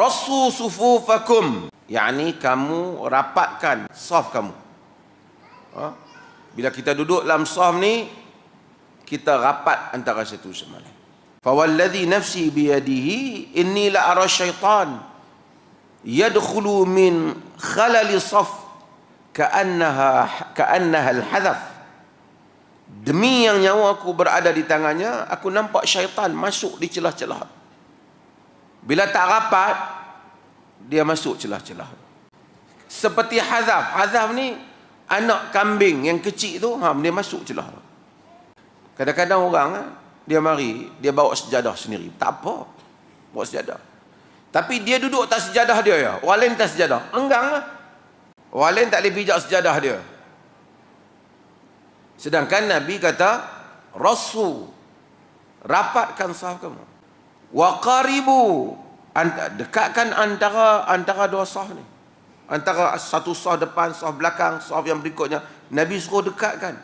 Rassu sufufakum, yakni kamu rapatkan saf kamu. Bila kita duduk dalam saf ni, kita rapat antara satu sama lain. Fawalladhi nafsi biyadihi inni la ara syaitan yadkhulu min khalali saf ka'annaha al-hadaf. Demi yang nyawa aku berada di tangannya, aku nampak syaitan masuk di celah-celah. Bila tak rapat, dia masuk celah-celah. Seperti hazaf. Hazaf ni anak kambing yang kecil tu, dia masuk celah. Kadang-kadang orang dia mari, dia bawa sejadah sendiri. Tak apa, bawa sejadah. Tapi dia duduk atas sejadah dia ya. Orang lain tak sejadah. Enggang lah. Orang lain tak boleh pijak sejadah dia. Sedangkan Nabi kata, Rasul, rapatkan saf kamu. Wa qaribu, dekatkan antara dua saf ni. Antara satu saf depan, saf belakang, saf yang berikutnya. Nabi suruh dekatkan.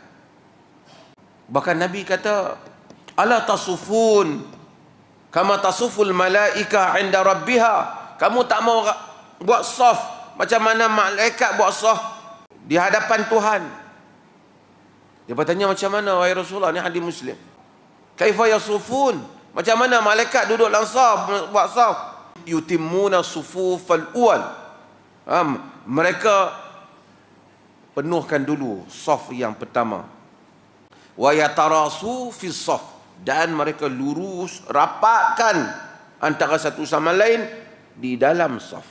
Bahkan Nabi kata, ala tasufun kama tasuful malaika inda rabbiha. Kamu tak mau buat saf macam mana malaikat buat saf di hadapan Tuhan. Dia bertanya, macam mana wahai Rasulullah? Ni hadis Muslim. Kaifa yasufun? Macam mana malaikat duduk dalam saf buat saf? Yutimmuna sufufal awwal. Mereka penuhkan dulu saf yang pertama. Wa yatarasu fi saf, dan mereka lurus rapatkan antara satu sama lain di dalam saf.